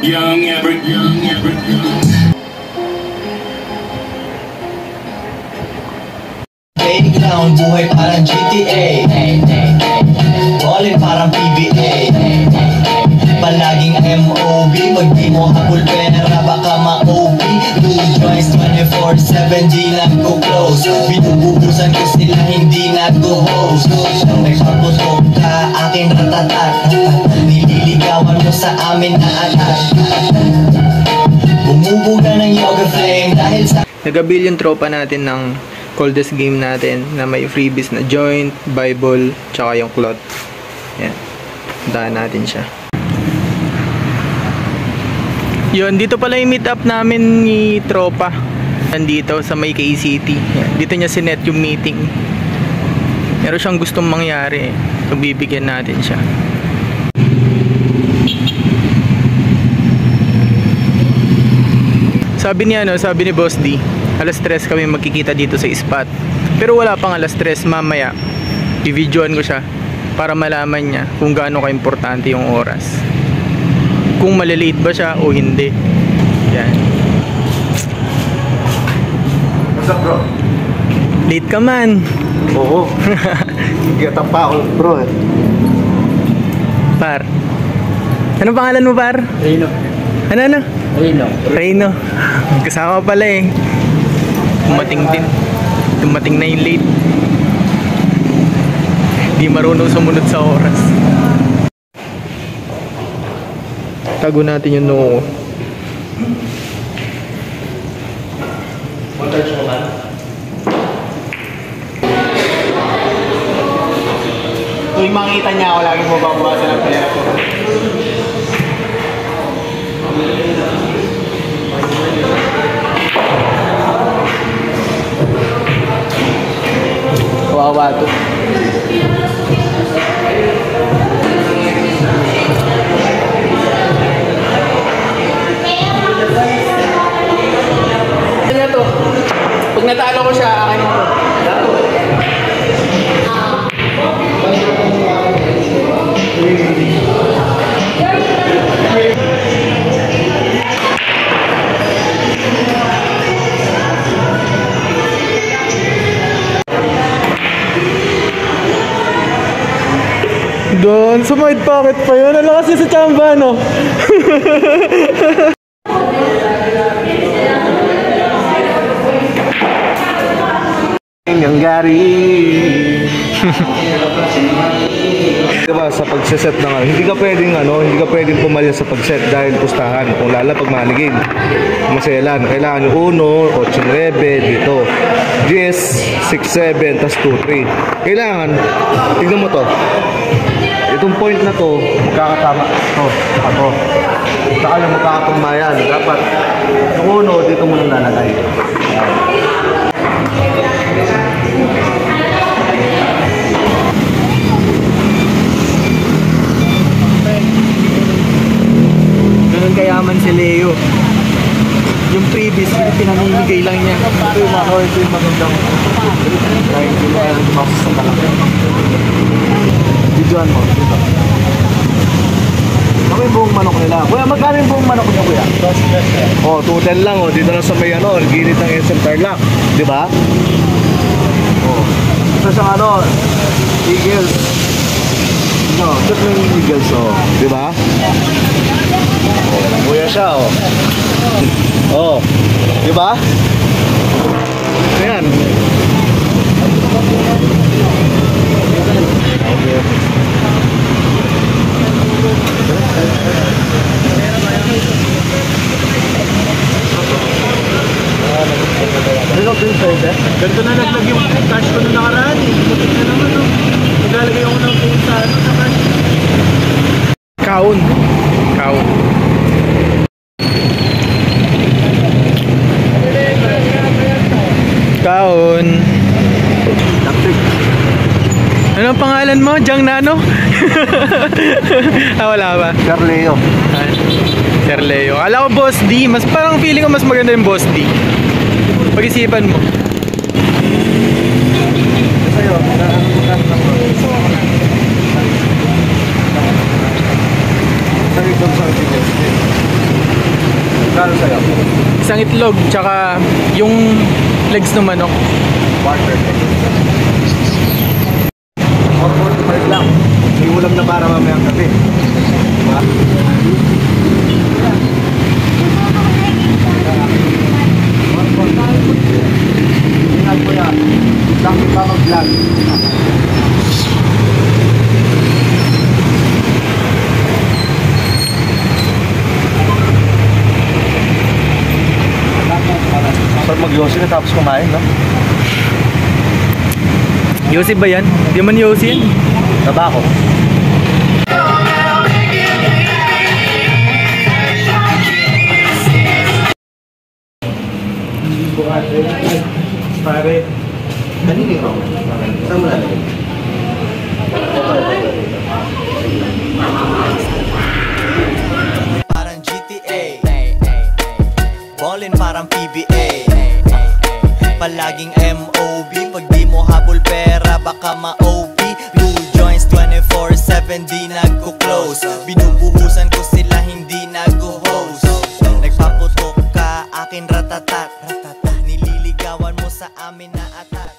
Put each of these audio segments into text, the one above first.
young every Playground, buhay parang GTA. Ballin parang PBA. Palaging MOB, pag di mo habol pera baka ma-OB. Blue joints 24/7, di nagko-close. Binububusan ko sila, hindi nagko-host. Nagpaputok ka, aking ratatat. Nililigawan mo sa amin na atat. Bumubuga ng yoga flame dahil sa... Nagabil yung tropa natin ng coldest game natin na may freebies na joint, bible, tsaka yung cloth. Yan. Puntahan natin siya. Yun, dito pala yung meet up namin ni tropa. Nandito sa may KCT. Yan. Dito niya sinet yung meeting. Meron siyang gustong mangyari. So, bibigyan natin siya. Sabi niya, sabi ni Boss D, alas 3 kami magkikita dito sa spot. Pero wala pang alas 3, mamaya i-videoan ko siya para malaman niya kung gaano ka-importante yung oras. Kung malilate ba siya o hindi. Yan. What's up, bro? Late ka man. Oo. Gatang pa ako, bro. Par. Ano pangalan mo, par? Reno. Ano? Reno. Kasama pala eh. Dumating din. Dumating na yung late. Di marunong sumunod sa oras. Tago natin yung noo. Tuwing makita niya ako, lagi mo babawasan ang pera ko. Kawawa to. Ano to? Pag natalo ko siya, akin ito. Doon, sa side pocket pa yun. Ano kasi sa chamba, no? Yung Gary. Diba sa pagseset ng hindi ka pwedeng pumalya sa pagset dahil pustahan. Kung lala pag maligid, maselan. Kailangan yung 1, 8, 9 dito. 10, 6, 7, tas 2, 3. Kailangan, tignan mo to. Itong point na to, magkakatama. Saka to. Saka yung magkakatumayan. Dapat, yung 1, dito mo nang lalagay. Ganun kayaman si Leo. Yung previous, pinamimigay lang niya. Ito yung magandang kahit hindi mo kaya lumasas sa malaki. Videoan mo, dito. Ako yung buong manok nila. Kuya, magkano yung buong manok niya, kuya? Oh, 210 lang, oh. Dito na sa may gilid ng SM Tarlac. Di ba? Oh. Isa siyang Eagles. Ito yung Eagles, oh. Di ba? Oh, kuya siya, oh. Oh. Di ba? Ayan. Okay. Ganito na naglag yung cash ko nung nakaraan eh. Butik na naman no. Maglalagay ako ng pin sa cash. Kaun. Ano ang pangalan mo? Jang Nano? Wala ba? Sir Leo. Sir Leo. Kala ko Boss D. Parang feeling ko mas maganda yung Boss D. Pag-isipan mo. Sa'yo, Sa'yo, Magkano sa'yo? Isang itlog, tsaka yung legs ng manok. Barter. 45 lang. May ulam na para mamayang gabi. Diba? Ingat ko yan. Bakit pa mag-vlog? Sarap mag-yosi na tapos kumain, no? Yossi ba yan? Di man Yossi yan. Tabako. Pare. Kanina ikaw? Saan mo lalagay? Parang GTA, ballin parang PBA, palaging MOB. Pag di mo habol pera baka ma-OP. Blue joints 24/7 di nagko-close. Binubuhusan ko sila hindi nag-host. Nagpaputok ka akin ratatat, nililigawan mo sa amin na atat.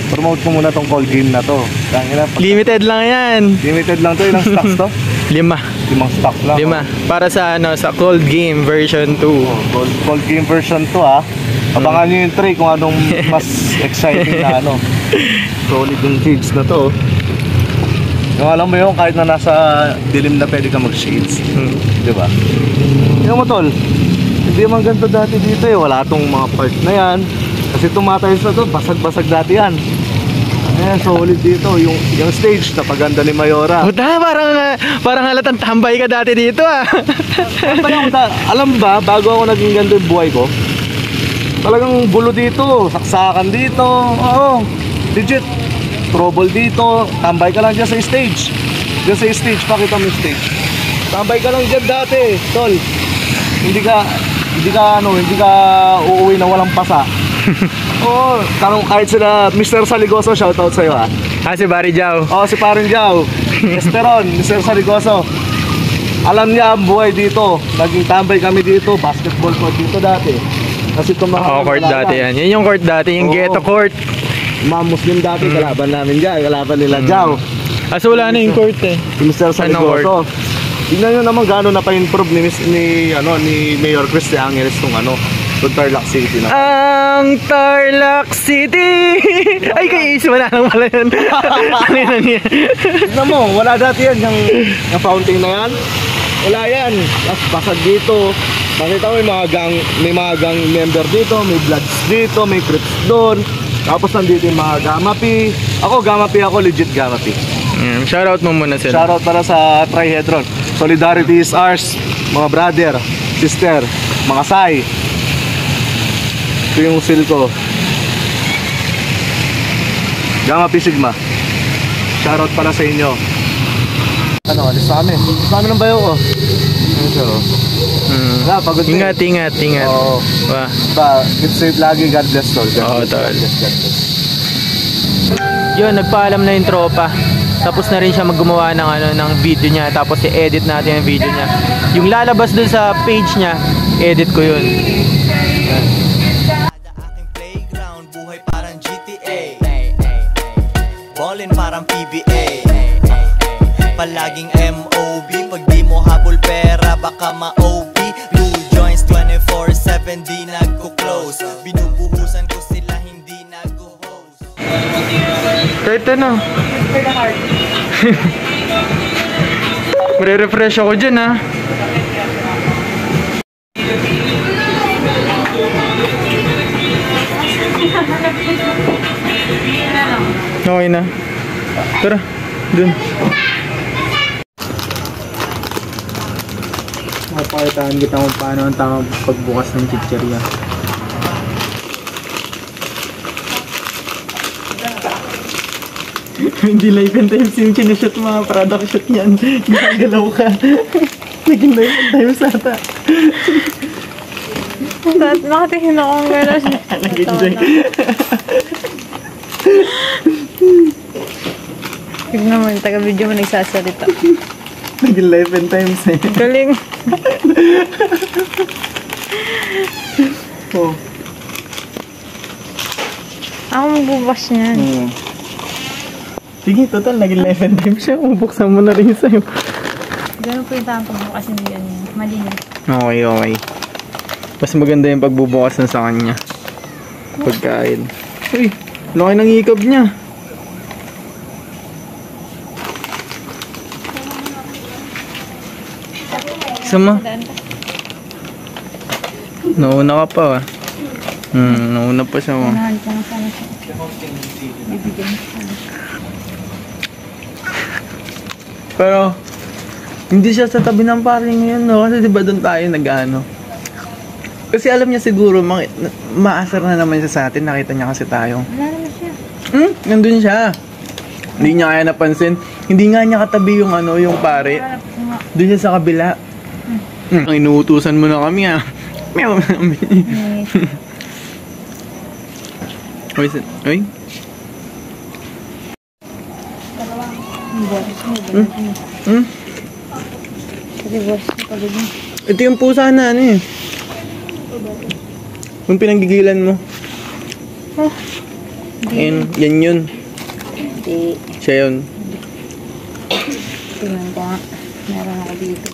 Promote ko muna tong call game na to. Limited lang yan. Limited lang to. Ilang stocks to? 5. 5 stocks lang. 5. Para sa sa cold game version 2. Call game version 2 ha. Abangan nyo yung tray kung anong mas exciting na ano. Solid yung shades na to. Yung alam mo yun, kahit na nasa dilim na pwede ka mag-shades. Diba? Tingnan mo tol, hindi naman ganito dati dito eh. Wala tong mga part na yan. Kasi tumatayos na to, basag-basag dati yan. Ayan, solid dito. Yung stage, napaganda ni Mayora. Puta, parang halatang tambay ka dati dito ah. Alam ba, bago ako naging ganito yung buhay ko, talagang gulo dito, saksakan dito, oo, legit, trouble dito, tambay ka lang dyan sa stage. Dyan sa stage, pakita mo yung stage. Tambay ka lang dyan dati, tol. Hindi ka uuwi na walang pasa. Oo, kahit sila Mr. Saligoso, shoutout sa'yo ha. Si Barry Jao. Oo, si Parin Jao. Esperon, Mr. Saligoso. Alam niya ang buhay dito. Naging tambay kami dito, basketball court dito dati. Kasi court dati yan. Yan yung court dati, yung ghetto court. Mga Muslim dati, kalaban namin dyan, kalaban nila Jao. So wala na yung court eh. Mr. Saligoso. Tingnan nyo naman gano'n na pa-improve ni Mayor Chris de Angeles itong Tarlac City na. Ang Tarlac City! Ay, kay Ace, wala nang pala yun. Tignan mo, wala dati yan, yung fountain na yan. Wala yan. Tapos basag dito. Makita mo may mga gang member dito, may Bloods dito, may Crips doon. Tapos nandito yung mga Gamapi. Ako Gamapi ako, legit Gamapi. Shoutout mo muna sila. Shoutout para sa Trihedron. Solidarity is ours, mga brother, sister, mga Sai. Ito yung seal ko. Gamapi Sigma. Shoutout para sa inyo. Alis sa amin. Sa amin ang bayo ko. Pagod Ingat. Oo. Keep safe lagi. God bless tol. Oo, tol. God bless. Yun, nagpaalam na yung tropa. Tapos na rin siya maggumawa ng video niya. Tapos i-edit natin yung video niya. Yung lalabas dun sa page niya, edit ko yun. Aking playground, buhay parang GTA, ballin parang PBA, palaging MOB. Pag di mo habol pera baka ma-OP. Blue joints 24/7 di nagko-close. Binubuhusan ko sila hindi nag-host. Kahit ano. Mare-refresh ako dyan ha. Okay na. Tara, dun. Mapakitaan kita kung paano ang tamang pagbukas ng chichirya. Hindi live and time yung kinashot mga product shot niyan. Gagalaw ka. Naging live and time sata. Nakatingin ako ng gano'n. Nag-enjoy. Tignan mo yung taga-video mo nagsasalita. Naging live and times eh. Galing. Oh. Ako magbubukas niyan. Sige, total, naging 11 times siya. Bubuksan mo na rin sa'yo. Ganun po yung tamang pagbukas, hindi yan. Malinis. Okay, okay. Mas maganda yung pagbubukas na sa kanya. Pagkain. Uy, laki ng hikab niya. Isa mo? Nauna ka pa ah. Nauna pa siya mo. Unahan ko na sana siya. Bibigyan ko sana. Pero, hindi siya sa tabi ng paring ngayon, no? Kasi diba doon tayo nag-ano? Kasi alam niya siguro, maasar na naman siya sa atin. Nakita niya kasi tayo. Wala naman siya. Nandun siya. Hindi niya kaya napansin. Hindi nga niya katabi yung ano, yung pare. Doon siya sa kabila. Ang inuutusan mo na kami ah. Meow. Oy, oy. Kasi boss, pagod mo. Ito yung pusa na ano eh. Yung pinanggigilan mo. Yan yun. Hindi. Siya yun. Tingnan ko nga. Meron ako dito.